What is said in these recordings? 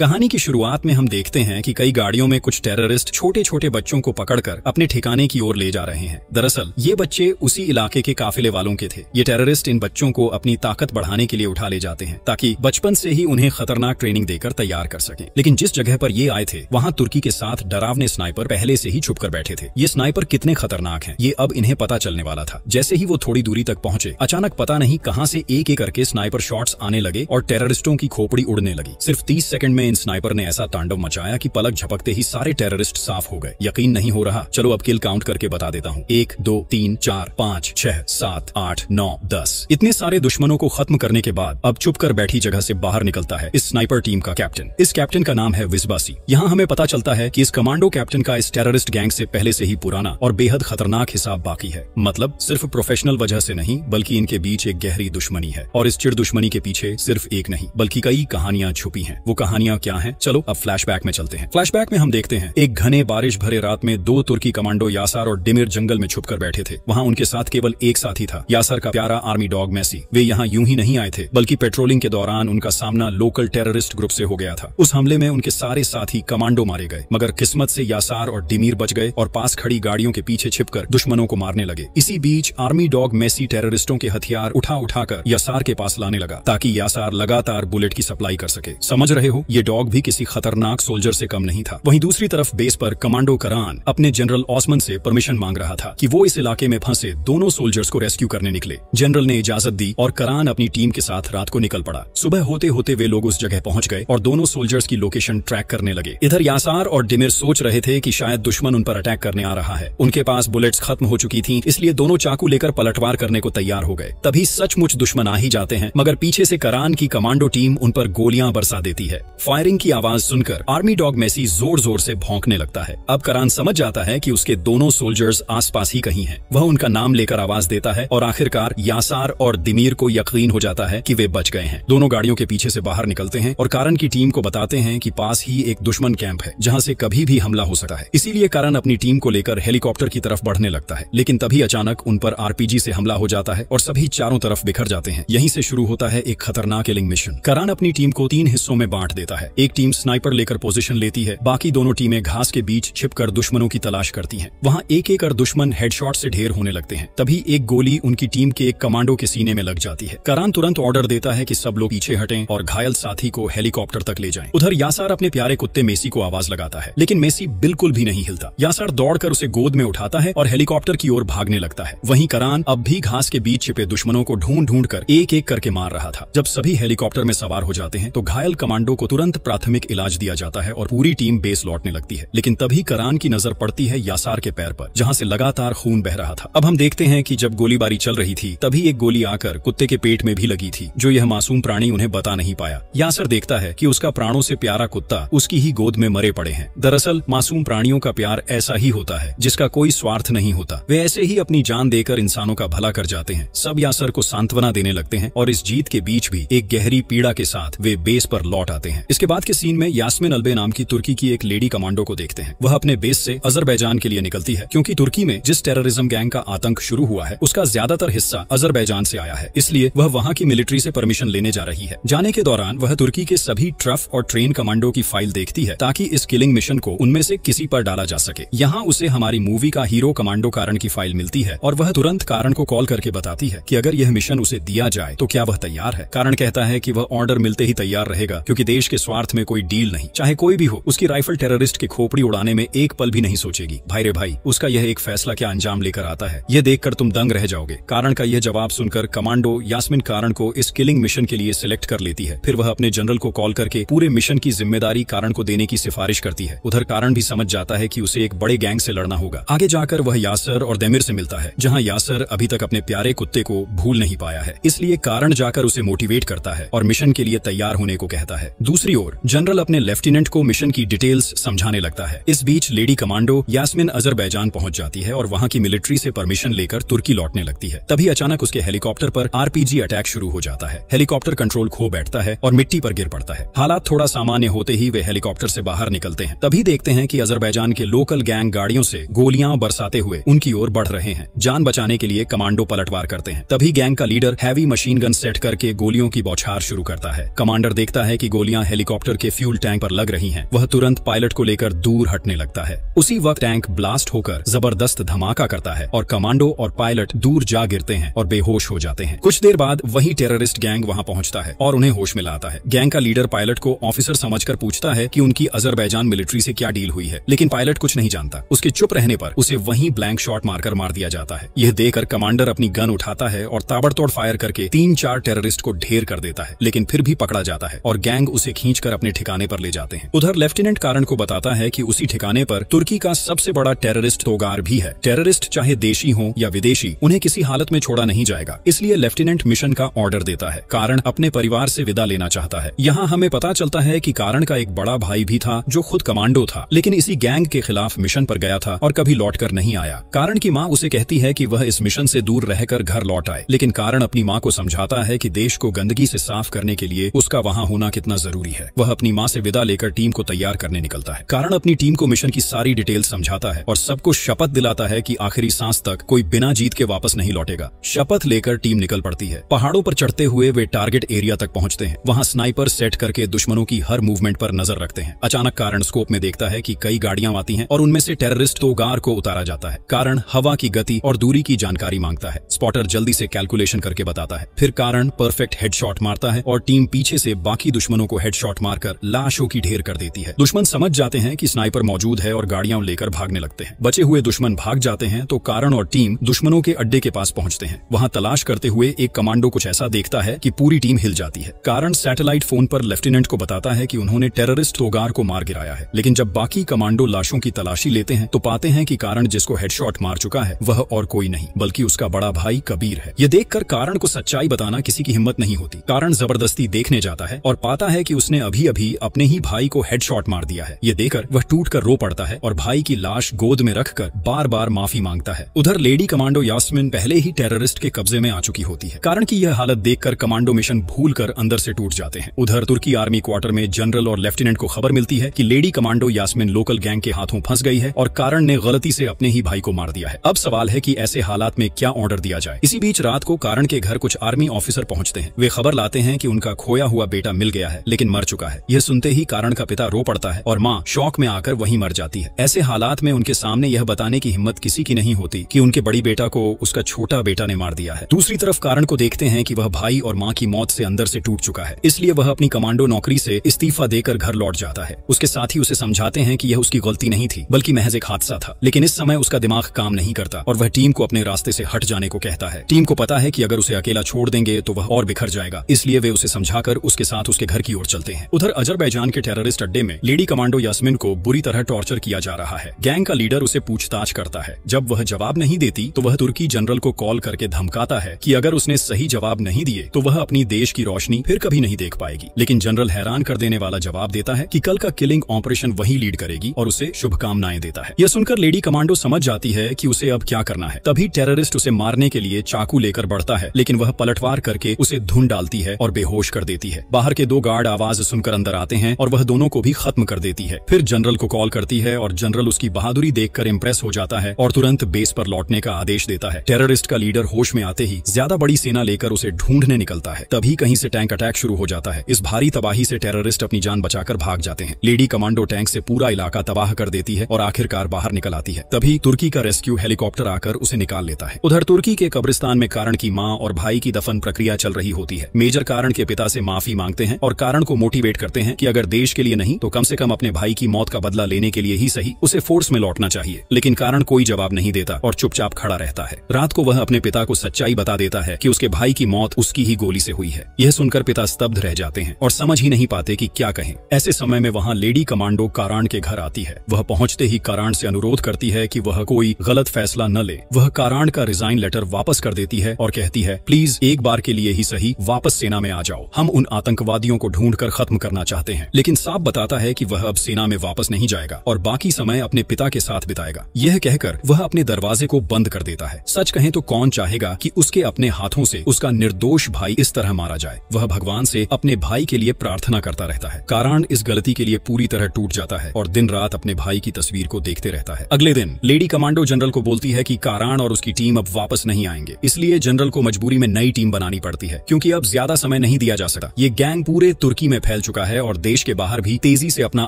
कहानी की शुरुआत में हम देखते हैं कि कई गाड़ियों में कुछ टेररिस्ट छोटे छोटे बच्चों को पकड़कर अपने ठिकाने की ओर ले जा रहे हैं। दरअसल ये बच्चे उसी इलाके के काफिले वालों के थे। ये टेररिस्ट इन बच्चों को अपनी ताकत बढ़ाने के लिए उठा ले जाते हैं ताकि बचपन से ही उन्हें खतरनाक ट्रेनिंग देकर तैयार कर सकें। लेकिन जिस जगह पर ये आए थे वहाँ तुर्की के साथ डरावने स्नाइपर पहले से ही छुप कर बैठे थे। ये स्नाइपर कितने खतरनाक हैं ये अब इन्हें पता चलने वाला था। जैसे ही वो थोड़ी दूरी तक पहुंचे अचानक पता नहीं कहां से एक एक करके स्नाइपर शॉट्स आने लगे और टेररिस्टों की खोपड़ी उड़ने लगी। सिर्फ 30 सेकंड में इन स्नाइपर ने ऐसा तांडव मचाया कि पलक झपकते ही सारे टेररिस्ट साफ हो गए। यकीन नहीं हो रहा? चलो अब किल काउंट करके बता देता हूँ। 1 2 3 4 5 6 7 8 9 10। इतने सारे दुश्मनों को खत्म करने के बाद अब चुप कर बैठी जगह से बाहर निकलता है इस स्नाइपर टीम का कैप्टन। इस कैप्टन का नाम है विस्बासी। यहाँ हमें पता चलता है कि इस कमांडो कैप्टन का इस टेररिस्ट गैंग से पहले से ही पुराना और बेहद खतरनाक हिसाब बाकी है। मतलब सिर्फ प्रोफेशनल वजह से नहीं बल्कि इनके बीच एक गहरी दुश्मनी है और इस चिड़ दुश्मनी के पीछे सिर्फ एक नहीं बल्कि कई कहानियां छुपी हैं। वो कहानियां क्या हैं? चलो अब फ्लैशबैक में चलते हैं। फ्लैशबैक में हम देखते हैं एक घने बारिश भरे रात में 2 तुर्की कमांडो यासार और डिमिर जंगल में छुपकर बैठे थे। वहाँ उनके साथ केवल एक साथी था, यासार का प्यारा आर्मी डॉग मैसी। वे यहाँ यूं ही नहीं आए थे बल्कि पेट्रोलिंग के दौरान उनका सामना लोकल टेररिस्ट ग्रुप से हो गया था। उस हमले में उनके सारे साथी कमांडो मारे गए मगर किस्मत से यासार और डिमिर बच गए और पास खड़ी गाड़ियों के पीछे छिपकर दुश्मनों को मारने लगे। इसी बीच आर्मी डॉग मैसी टेररिस्टों के हथियार उठा उठाकर यासार के पास लाने लगा ताकि यासार लगातार बुलेट की सप्लाई कर सके। समझ रहे हो? ये डॉग भी किसी खतरनाक सोल्जर से कम नहीं था। वहीं दूसरी तरफ बेस पर कमांडो करान अपने जनरल ओस्मान से परमिशन मांग रहा था कि वो इस इलाके में फंसे दोनों सोल्जर्स को रेस्क्यू करने निकले। जनरल ने इजाजत दी और करान अपनी टीम के साथ रात को निकल पड़ा। सुबह होते होते वे लोग उस जगह पहुंच गए और दोनों सोल्जर्स की लोकेशन ट्रैक करने लगे। इधर यासार और डिमिर सोच रहे थे कि शायद दुश्मन उन पर अटैक करने आ रहा है। उनके पास बुलेट्स खत्म हो चुकी थी इसलिए दोनों चाकू लेकर पलटवार करने को तैयार हो गए। तभी सचमुच दुश्मन आ ही जाते हैं मगर पीछे से करान की कमांडो टीम उन पर गोलियां बरसा देती है। फायरिंग की आवाज सुनकर आर्मी डॉग मैसी जोर जोर से भौंकने लगता है। अब करान समझ जाता है कि उसके दोनों सोल्जर्स आसपास ही कहीं हैं। वह उनका नाम लेकर आवाज देता है और आखिरकार यासार और दिमीर को यकीन हो जाता है कि वे बच गए हैं। दोनों गाड़ियों के पीछे से बाहर निकलते हैं और कारण की टीम को बताते हैं कि पास ही एक दुश्मन कैंप है जहां से कभी भी हमला हो सकता है। इसीलिए कारण अपनी टीम को लेकर हेलीकॉप्टर की तरफ बढ़ने लगता है लेकिन तभी अचानक उन पर आरपीजी से हमला हो जाता है और सभी चारों तरफ बिखर जाते हैं। यहीं से शुरू होता है एक खतरनाक किलिंग मिशन। करान अपनी टीम को 3 हिस्सों में बांट देता है। एक टीम स्नाइपर लेकर पोजीशन लेती है, बाकी दोनों टीमें घास के बीच छिपकर दुश्मनों की तलाश करती हैं। वहां एक एक कर दुश्मन हेडशॉट से ढेर होने लगते हैं। तभी एक गोली उनकी टीम के एक कमांडो के सीने में लग जाती है। करान तुरंत ऑर्डर देता है कि सब लोग पीछे हटें और घायल साथी को हेलीकॉप्टर तक ले जाएं। उधर यासार अपने प्यारे कुत्ते मेसी को आवाज लगाता है लेकिन मेसी बिल्कुल भी नहीं हिलता। यासार दौड़कर उसे गोद में उठाता है और हेलीकॉप्टर की ओर भागने लगता है। वहीं करान अब भी घास के बीच छिपे दुश्मनों को ढूंढ ढूंढ कर एक एक करके मार रहा था। जब सभी हेलीकॉप्टर में सवार हो जाते हैं तो घायल कमांडो को तुरंत प्राथमिक इलाज दिया जाता है और पूरी टीम बेस लौटने लगती है। लेकिन तभी करान की नजर पड़ती है यासार के पैर पर जहां से लगातार खून बह रहा था। अब हम देखते हैं कि जब गोलीबारी चल रही थी तभी एक गोली आकर कुत्ते के पेट में भी लगी थी जो यह मासूम प्राणी उन्हें बता नहीं पाया। यासर देखता है कि उसका प्राणों से प्यारा कुत्ता उसकी ही गोद में मरे पड़े हैं। दरअसल मासूम प्राणियों का प्यार ऐसा ही होता है जिसका कोई स्वार्थ नहीं होता। वे ऐसे ही अपनी जान देकर इंसानों का भला कर जाते हैं। सब यासर को सांत्वना देने लगते हैं और इस जीत के बीच भी एक गहरी पीड़ा के साथ वे बेस पर लौट आते हैं। इसके बाद के सीन में यास्मिन अल्बे नाम की तुर्की की एक लेडी कमांडो को देखते हैं। वह अपने बेस से अजरबैजान के लिए निकलती है क्योंकि तुर्की में जिस टेररिज्म गैंग का आतंक शुरू हुआ है उसका ज्यादातर हिस्सा अजरबैजान से आया है, इसलिए वह वहाँ की मिलिट्री से परमिशन लेने जा रही है। जाने के दौरान वह तुर्की के सभी ट्रफ और ट्रेन कमांडो की फाइल देखती है ताकि इस किलिंग मिशन को उनमें से किसी पर डाला जा सके। यहाँ उसे हमारी मूवी का हीरो कमांडो कारण की फाइल मिलती है और वह तुरंत कारण को कॉल करके बताती है कि अगर यह मिशन उसे दिया जाए तो क्या वह तैयार है। कारण कहता है कि वह ऑर्डर मिलते ही तैयार रहेगा क्योंकि देश के स्वार्थ में कोई डील नहीं, चाहे कोई भी हो। उसकी राइफल टेररिस्ट की खोपड़ी उड़ाने में एक पल भी नहीं सोचेगी। भाई रे भाई, उसका यह एक फैसला क्या अंजाम लेकर आता है यह देखकर तुम दंग रह जाओगे। कारण का यह जवाब सुनकर कमांडो यास्मिन कारण को इस किलिंग मिशन के लिए सिलेक्ट कर लेती है। फिर वह अपने जनरल को कॉल करके पूरे मिशन की जिम्मेदारी कारण को देने की सिफारिश करती है। उधर कारण भी समझ जाता है कि उसे एक बड़े गैंग से लड़ना होगा। आगे जाकर वह यासर और देमिर से मिलता है जहां यासर अभी तक अपने प्यारे कुत्ते को भूल नहीं पाया है, इसलिए कारण जाकर उसे मोटिवेट करता है और मिशन के लिए तैयार होने को कहता है। दूसरी ओर जनरल अपने लेफ्टिनेंट को मिशन की डिटेल्स समझाने लगता है। इस बीच लेडी कमांडो यास्मिन अजरबैजान पहुंच जाती है और वहां की मिलिट्री से परमिशन लेकर तुर्की लौटने लगती है। तभी अचानक उसके हेलीकॉप्टर पर आरपीजी अटैक शुरू हो जाता है। हेलीकॉप्टर कंट्रोल खो बैठता है और मिट्टी पर गिर पड़ता है। हालात थोड़ा सामान्य होते ही वे हेलीकॉप्टर से बाहर निकलते हैं। तभी देखते हैं कि अजरबैजान के लोकल गैंग गाड़ियों से गोलियां बरसाते हुए उनकी ओर बढ़ रहे हैं। जान बचाने के लिए कमांडो पलटवार करते हैं। तभी गैंग का leader heavy machine gun set करके गोलियों की बौछार शुरू करता है। कमांडर देखता है कि गोलियां हेलीकॉप्टर हेलीकॉप्टर के फ्यूल टैंक पर लग रही हैं, वह तुरंत पायलट को लेकर दूर हटने लगता है। उसी वक्त टैंक ब्लास्ट होकर जबरदस्त धमाका करता है और कमांडो और पायलट दूर जा गिरते हैं और बेहोश हो जाते हैं। कुछ देर बाद वही टेररिस्ट गैंग वहां पहुंचता है और उन्हें होश में लाता है। गैंग का लीडर पायलट को ऑफिसर समझकर पूछता है कि उनकी अजरबैजान मिलिट्री से क्या डील हुई है, लेकिन पायलट कुछ नहीं जानता। उसके चुप रहने पर उसे वहीं ब्लैंक शॉट मारकर मार दिया जाता है। यह देखकर कमांडर अपनी गन उठाता है और ताबड़तोड़ फायर करके 3-4 टेररिस्ट को ढेर कर देता है, लेकिन फिर भी पकड़ा जाता है और गैंग उसे खींचकर अपने ठिकाने पर ले जाते हैं। उधर लेफ्टिनेंट कारण को बताता है कि उसी ठिकाने पर तुर्की का सबसे बड़ा टेररिस्ट तोगार भी है। टेररिस्ट चाहे देशी हो या विदेशी, उन्हें किसी हालत में छोड़ा नहीं जाएगा। इसलिए लेफ्टिनेंट मिशन का ऑर्डर देता है। कारण अपने परिवार से विदा लेना चाहता है। यहाँ हमें पता चलता है कि कारण का एक बड़ा भाई भी था जो खुद कमांडो था, लेकिन इसी गैंग के खिलाफ मिशन पर गया था और कभी लौटकर नहीं आया। कारण की माँ उसे कहती है कि वह इस मिशन से दूर रहकर घर लौट आए, लेकिन कारण अपनी माँ को समझाता है कि देश को गंदगी से साफ करने के लिए उसका वहाँ होना कितना जरूरी है। वह अपनी माँ से विदा लेकर टीम को तैयार करने निकलता है। कारण अपनी टीम को मिशन की सारी डिटेल समझाता है और सबको शपथ दिलाता है कि आखिरी सांस तक कोई बिना जीत के वापस नहीं लौटेगा। शपथ लेकर टीम निकल पड़ती है। पहाड़ों पर चढ़ते हुए वे टारगेट एरिया तक पहुंचते हैं। वहां स्नाइपर सेट करके दुश्मनों की हर मूवमेंट पर नजर रखते हैं। अचानक कारण स्कोप में देखता है कि कई गाड़ियां आती हैं और उनमें से टेररिस्ट तोगार को उतारा जाता है। कारण हवा की गति और दूरी की जानकारी मांगता है। स्पॉटर जल्दी से कैलकुलेशन करके बताता है। फिर कारण परफेक्ट हेडशॉट मारता है और टीम पीछे से बाकी दुश्मनों को हेडशॉट मारकर लाशों की ढेर कर देती है। दुश्मन समझ जाते हैं कि स्नाइपर मौजूद है और गाड़ियां लेकर भागने लगते हैं। बचे हुए दुश्मन भाग जाते हैं तो कारण और टीम दुश्मनों के अड्डे के पास पहुंचते हैं। वहां तलाश करते हुए एक कमांडो कुछ ऐसा देखता है कि पूरी टीम हिल जाती है। कारण सैटेलाइट फोन पर लेफ्टिनेंट को बताता है कि उन्होंने टेररिस्ट तोगार को मार गिराया है, लेकिन जब बाकी कमांडो लाशों की तलाशी लेते हैं तो पाते हैं कि कारण जिसको हेडशॉट मार चुका है वह और कोई नहीं बल्कि उसका बड़ा भाई कबीर है। ये देखकर कारण को सच्चाई बताना किसी की हिम्मत नहीं होती। कारण जबरदस्ती देखने जाता है और पाता है कि उसने अभी अभी अपने ही भाई को हेडशॉट मार दिया है। ये देखकर वह टूटकर रो पड़ता है और भाई की लाश गोद में रखकर बार बार माफी मांगता है। उधर लेडी कमांडो यास्मिन पहले ही टेररिस्ट के कब्जे में आ चुकी होती है। कारण की यह हालत देखकर कमांडो मिशन भूलकर अंदर से टूट जाते हैं। उधर तुर्की आर्मी क्वार्टर में जनरल और लेफ्टिनेंट को खबर मिलती है कि lady commando Yasmin local gang के हाथों फंस गई है और कारण ने गलती से अपने ही भाई को मार दिया है। अब सवाल है कि ऐसे हालात में क्या ऑर्डर दिया जाए। इसी बीच रात को कारण के घर कुछ आर्मी ऑफिसर पहुंचते हैं। वे खबर लाते हैं कि उनका खोया हुआ बेटा मिल गया है, लेकिन मर चुका है। यह सुनते ही कारण का पिता रो पड़ता है और माँ शौक में आकर वहीं मर जाती है। ऐसे हालात में उनके सामने यह बताने की हिम्मत किसी की नहीं होती कि उनके बड़ी बेटा को उसका छोटा बेटा ने मार दिया है। दूसरी तरफ कारण को देखते हैं कि वह भाई और माँ की मौत से अंदर से टूट चुका है, इसलिए वह अपनी कमांडो नौकरी से इस्तीफा देकर घर लौट जाता है। उसके साथी उसे समझाते हैं कि यह उसकी गलती नहीं थी बल्कि महज एक हादसा था, लेकिन इस समय उसका दिमाग काम नहीं करता और वह टीम को अपने रास्ते से हट जाने को कहता है। टीम को पता है कि अगर उसे अकेला छोड़ देंगे तो वह और बिखर जाएगा, इसलिए वे उसे समझाकर उसके साथ उसके घर की ओर चलते हैं। उधर अजरबैजान के टेररिस्ट अड्डे में लेडी कमांडो यास्मिन को बुरी तरह टॉर्चर किया जा रहा है। गैंग का लीडर उसे पूछताछ करता है। जब वह जवाब नहीं देती तो वह तुर्की जनरल को कॉल करके धमकाता है कि अगर उसने सही जवाब नहीं दिए तो वह अपनी देश की रोशनी फिर कभी नहीं देख पाएगी। लेकिन जनरल हैरान कर देने वाला जवाब देता है कि कल का किलिंग ऑपरेशन वही लीड करेगी और उसे शुभकामनाएं देता है। यह सुनकर लेडी कमांडो समझ जाती है कि उसे अब क्या करना है। तभी टेररिस्ट उसे मारने के लिए चाकू लेकर बढ़ता है, लेकिन वह पलटवार करके उसे धुन डालती है और बेहोश कर देती है। बाहर के 2 गार्ड आवाज सुनकर अंदर आते हैं और वह दोनों को भी खत्म कर देती है। फिर जनरल को कॉल करती है और जनरल उसकी बहादुरी देखकर इंप्रेस हो जाता है और तुरंत बेस पर लौटने का आदेश देता है। टेररिस्ट का लीडर होश में आते ही ज्यादा बड़ी सेना लेकर उसे ढूंढने निकलता है। तभी कहीं से टैंक अटैक शुरू हो जाता है। इस भारी तबाही से टेररिस्ट अपनी जान बचाकर भाग जाते हैं। लेडी कमांडो टैंक से पूरा इलाका तबाह कर देती है और आखिरकार बाहर निकल आती है। तभी तुर्की का रेस्क्यू हेलीकॉप्टर आकर उसे निकाल लेता है। उधर तुर्की के कब्रिस्तान में कारण की माँ और भाई की दफन प्रक्रिया चल रही होती है। मेजर कारण के पिता से माफी मांगते हैं और कारण को मोटिवेट करते हैं कि अगर देश के लिए नहीं तो कम से कम अपने भाई की मौत का बदला लेने के लिए ही सही उसे फोर्स में लौटना चाहिए। लेकिन कारण कोई जवाब नहीं देता और चुपचाप खड़ा रहता है। रात को वह अपने पिता को सच्चाई बता देता है कि उसके भाई की मौत उसकी ही गोली से हुई है। यह सुनकर पिता स्तब्ध रह जाते हैं और समझ ही नहीं पाते कि क्या कहें। ऐसे समय में वहाँ लेडी कमांडो कारण के घर आती है। वह पहुँचते ही कारण से अनुरोध करती है कि वह कोई गलत फैसला न ले। वह कारण का रिजाइन लेटर वापस कर देती है और कहती है, प्लीज एक बार के लिए ही सही वापस सेना में आ जाओ। हम उन आतंकवादियों को ढूंढकर खत्म करना चाहते हैं। लेकिन साफ बताता है कि वह अब सेना में वापस नहीं जाएगा और बाकी समय अपने पिता के साथ बिताएगा। यह कहकर वह अपने दरवाजे को बंद कर देता है। सच कहें तो कौन चाहेगा कि उसके अपने हाथों से उसका निर्दोष भाई इस तरह मारा जाए। वह भगवान से अपने भाई के लिए प्रार्थना करता रहता है। कारण इस गलती के लिए पूरी तरह टूट जाता है और दिन रात अपने भाई की तस्वीर को देखते रहता है। अगले दिन लेडी कमांडो जनरल को बोलती है कि कारण और उसकी टीम अब वापस नहीं आएंगे, इसलिए जनरल को मजबूरी में नई टीम बनानी पड़ती है क्योंकि अब ज्यादा समय नहीं दिया जा सकता। ये गैंग पूरे तुर्की में फैल चुका है और देश के बाहर भी तेजी से अपना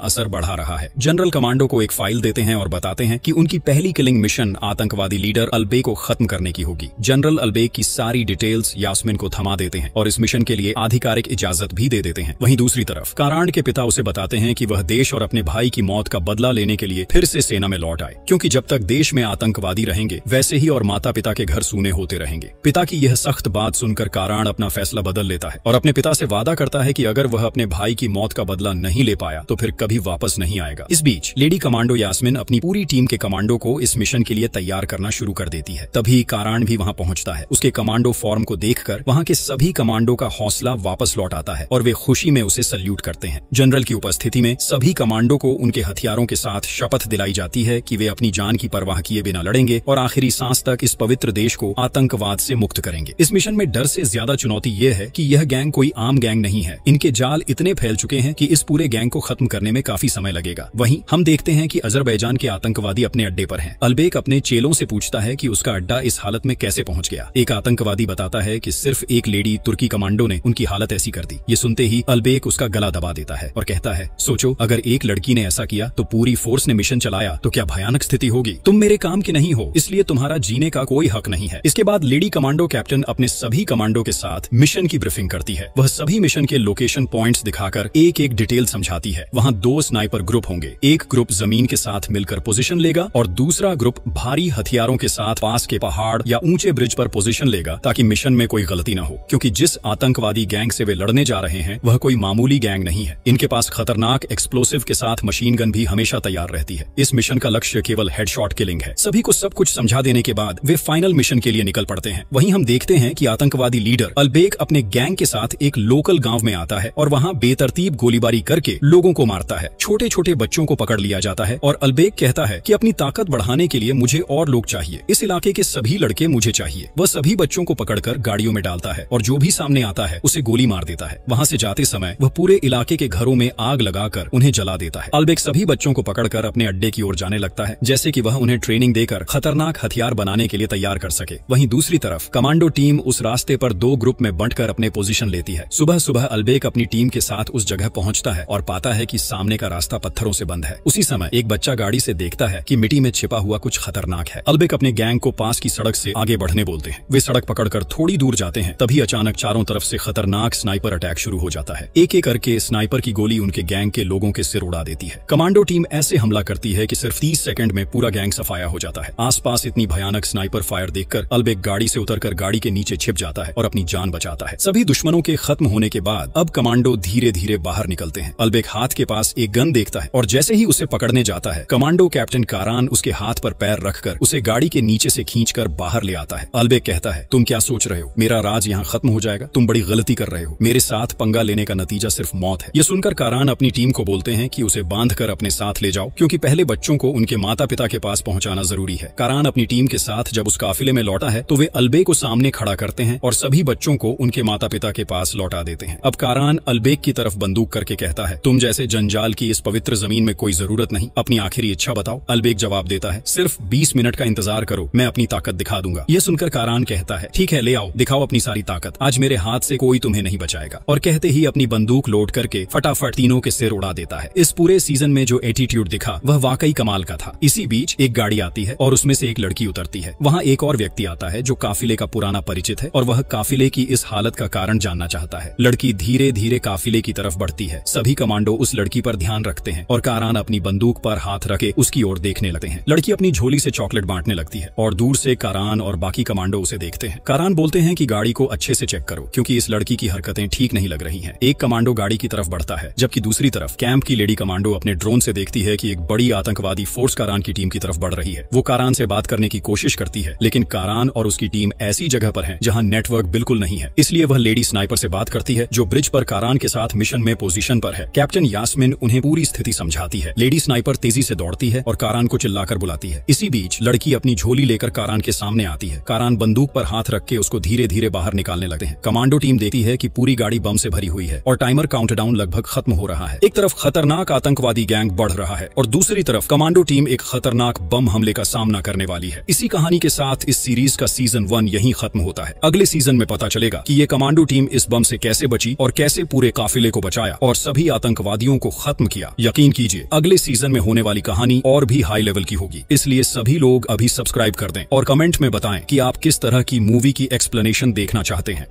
असर बढ़ा रहा है। जनरल कमांडो को एक फाइल देते हैं और बताते हैं कि उनकी पहली किलिंग मिशन आतंकवादी लीडर अलबेग को खत्म करने की होगी। जनरल अलबेग की सारी डिटेल्स यास्मिन को थमा देते हैं और इस मिशन के लिए आधिकारिक इजाजत भी दे देते हैं। वहीं दूसरी तरफ कारान के पिता उसे बताते हैं कि वह देश और अपने भाई की मौत का बदला लेने के लिए फिर से सेना में लौट आए, क्योंकि जब तक देश में आतंकवादी रहेंगे वैसे ही और माता पिता के घर सूने होते रहेंगे। पिता की यह सख्त बात सुनकर कारान अपना फैसला बदल लेता है और अपने पिता से वादा करता है कि अगर वह अपने भाई की मौत का बदला नहीं ले पाया तो फिर कभी वापस नहीं आएगा। इस बीच लेडी कमांडो यास्मिन अपनी पूरी टीम के कमांडो को इस मिशन के लिए तैयार करना शुरू कर देती है। तभी कारान भी वहां पहुंचता है। उसके कमांडो फॉर्म को देखकर वहां के सभी कमांडो का हौसला वापस लौट आता है और वे खुशी में उसे सल्यूट करते हैं। जनरल की उपस्थिति में सभी कमांडो को उनके हथियारों के साथ शपथ दिलाई जाती है कि वे अपनी जान की परवाह किए बिना लड़ेंगे और आखिरी सांस तक इस पवित्र देश को आतंकवाद से मुक्त करेंगे। इस मिशन में डर से ज्यादा चुनौती यह है कि यह गैंग कोई आम गैंग नहीं है। इनके जाल इतने फैल चुके हैं कि इस पूरे गैंग को खत्म करने में काफी समय लगेगा। वहीं हम देखते हैं कि अजरबैजान के आतंकवादी अपने अड्डे पर हैं। अलबेग अपने चेलों से पूछता है कि उसका अड्डा इस हालत में कैसे पहुंच गया। एक आतंकवादी बताता है कि सिर्फ एक लेडी तुर्की कमांडो ने उनकी हालत ऐसी कर दी। ये सुनते ही अलबेग उसका गला दबा देता है और कहता है, सोचो अगर एक लड़की ने ऐसा किया तो पूरी फोर्स ने मिशन चलाया तो क्या भयानक स्थिति होगी। तुम मेरे काम की नहीं हो, इसलिए तुम्हारा जीने का कोई हक नहीं है। इसके बाद लेडी कमांडो कैप्टन अपने सभी कमांडो के साथ मिशन की ब्रीफिंग करती है। वह सभी मिशन के लोकेशन पॉइंट्स दिखाकर एक एक डिटेल समझाती है। वहाँ 2 स्नाइपर ग्रुप होंगे। एक ग्रुप जमीन के साथ मिलकर पोजीशन लेगा और दूसरा ग्रुप भारी हथियारों के साथ पास के पहाड़ या ऊंचे ब्रिज पर पोजीशन लेगा ताकि मिशन में कोई गलती न हो, क्योंकि जिस आतंकवादी गैंग से वे लड़ने जा रहे हैं वह कोई मामूली गैंग नहीं है। इनके पास खतरनाक एक्सप्लोसिव के साथ मशीन गन भी हमेशा तैयार रहती है। इस मिशन का लक्ष्य केवल हेडशॉट किलिंग है। सभी को सब कुछ समझा देने के बाद वे फाइनल मिशन के लिए निकल पड़ते हैं। वहीं हम देखते हैं कि आतंकवादी लीडर अलबेग अपने गैंग के साथ एक लोकल गांव में आता है और वहां बेतरतीब गोलीबारी करके लोगों को मारता है। छोटे छोटे बच्चों को पकड़ लिया जाता है और अलबेग कहता है कि अपनी ताकत बढ़ाने के लिए मुझे और लोग चाहिए। इस इलाके के सभी लड़के मुझे चाहिए। वह सभी बच्चों को पकड़कर गाड़ियों में डालता है और जो भी सामने आता है उसे गोली मार देता है। वहां से जाते समय वह पूरे इलाके के घरों में आग लगाकर उन्हें जला देता है। अलबेग सभी बच्चों को पकड़कर अपने अड्डे की ओर जाने लगता है, जैसे कि वह उन्हें ट्रेनिंग देकर खतरनाक हथियार बनाने के लिए तैयार कर सके। वहीं दूसरी तरफ कमांडो टीम उस रास्ते पर 2 ग्रुप में बंटकर अपने पोजीशन लेती है। सुबह सुबह अलबेग अपनी टीम के साथ उस जगह पहुंचता है और पाता है कि सामने का रास्ता पत्थरों से बंद है। उसी समय एक बच्चा गाड़ी से देखता है कि मिट्टी में छिपा हुआ कुछ खतरनाक है। अलबेग अपने गैंग को पास की सड़क से आगे बढ़ने बोलते हैं। वे सड़क पकड़कर थोड़ी दूर जाते हैं, तभी अचानक चारों तरफ से खतरनाक स्नाइपर अटैक शुरू हो जाता है। एक एक करके स्नाइपर की गोली उनके गैंग के लोगों के सिर उड़ा देती है। कमांडो टीम ऐसे हमला करती है कि सिर्फ 30 सेकंड में पूरा गैंग सफाया हो जाता है। आसपास इतनी भयानक स्नाइपर फायर देखकर अलबेग गाड़ी से उतरकर गाड़ी के नीचे छिप जाता है और अपनी जान बचाता है। सभी दुश्मनों के खत्म होने के बाद अब कमांडो धीरे धीरे बाहर निकलते हैं। अलबेग हाथ के पास एक गन देखता है और जैसे ही उसे पकड़ने जाता है कमांडो कैप्टन कारान उसके हाथ पर पैर रखकर उसे गाड़ी के नीचे से खींचकर बाहर ले आता है। अलबेग कहता है, तुम क्या सोच रहे हो, मेरा राज यहाँ खत्म हो जाएगा? तुम बड़ी गलती कर रहे हो। मेरे साथ पंगा लेने का नतीजा सिर्फ मौत है। ये सुनकर कारान अपनी टीम को बोलते हैं कि उसे बांधकर अपने साथ ले जाओ, क्योंकि पहले बच्चों को उनके माता पिता के पास पहुंचाना जरूरी है। कारान अपनी टीम के साथ जब उस काफिले में लौटा है तो वे अलबेग को सामने खड़ा करते हैं और सभी बच्चों को उनके माता पिता के पास लौटा देते हैं। अब कारान अलबेग की तरफ बंदूक करके कहता है, तुम जैसे जंजाल की इस पवित्र जमीन में कोई जरूरत नहीं, अपनी आखिरी इच्छा बताओ। अलबेग जवाब देता है, सिर्फ 20 मिनट का इंतजार करो, मैं अपनी ताकत दिखा दूंगा। यह सुनकर कारान कहता है, ठीक है, ले आओ, दिखाओ अपनी सारी ताकत, आज मेरे हाथ से कोई तुम्हें नहीं बचाएगा। और कहते ही अपनी बंदूक लोड करके फटाफट तीनों के सिर उड़ा देता है। इस पूरे सीजन में जो एटीट्यूड दिखा वह वाकई कमाल का था। इसी बीच एक गाड़ी आती है और उसमें से एक लड़की उतरती है। वहाँ एक और व्यक्ति आता है जो काफिले का पुराना परिचित है और वह काफिले की इस हालत का कारण जानना चाहता है। लड़की धीरे धीरे काफिले की तरफ बढ़ती है। सभी कमांडो उस लड़की पर ध्यान रखते हैं और कारान अपनी बंदूक पर हाथ रखे उसकी ओर देखने लगते हैं। लड़की अपनी झोली से चॉकलेट बांटने लगती है और दूर से कारान और बाकी कमांडो उसे देखते हैं। कारान बोलते हैं कि गाड़ी को अच्छे से चेक करो, क्योंकि इस लड़की की हरकतें ठीक नहीं लग रही हैं। एक कमांडो गाड़ी की तरफ बढ़ता है, जबकि दूसरी तरफ कैंप की लेडी कमांडो अपने ड्रोन से देखती है कि एक बड़ी आतंकवादी फोर्स कारान की टीम की तरफ बढ़ रही है। वो कारान से बात करने की कोशिश करती है, लेकिन कारान और उसकी टीम ऐसी जगह पर है जहां नेटवर्क बिल्कुल नहीं है, इसलिए वह लेडी स्नाइपर से बात करती है जो ब्रिज पर कारान के साथ मिशन में पोजीशन पर है। कैप्टन यास्मिन उन्हें पूरी स्थिति समझाती है। लेडी स्नाइपर तेजी से दौड़ती है और कारान को चिल्लाकर बुलाती है। इसी बीच लड़की अपनी झोली लेकर कारान के सामने आती है। कारान बंदूक पर हाथ रख के उसको धीरे धीरे बाहर निकालने लगते हैं। कमांडो टीम देखती है कि पूरी गाड़ी बम से भरी हुई है और टाइमर काउंटडाउन लगभग खत्म हो रहा है। एक तरफ खतरनाक आतंकवादी गैंग बढ़ रहा है और दूसरी तरफ कमांडो टीम एक खतरनाक बम हमले का सामना करने वाली है। इसी कहानी के साथ इस सीरीज का सीजन 1 यहीं खत्म होता है। अगले सीजन में पता चलेगा कि ये कमांडो टीम इस बम से कैसे बची और कैसे पूरे काफिले काफिले को बचाया और सभी आतंकवादियों को खत्म किया। यकीन कीजिए अगले सीजन में होने वाली कहानी और भी हाई लेवल की होगी, इसलिए सभी लोग अभी सब्सक्राइब कर दें और कमेंट में बताएं कि आप किस तरह की मूवी की एक्सप्लेनेशन देखना चाहते हैं।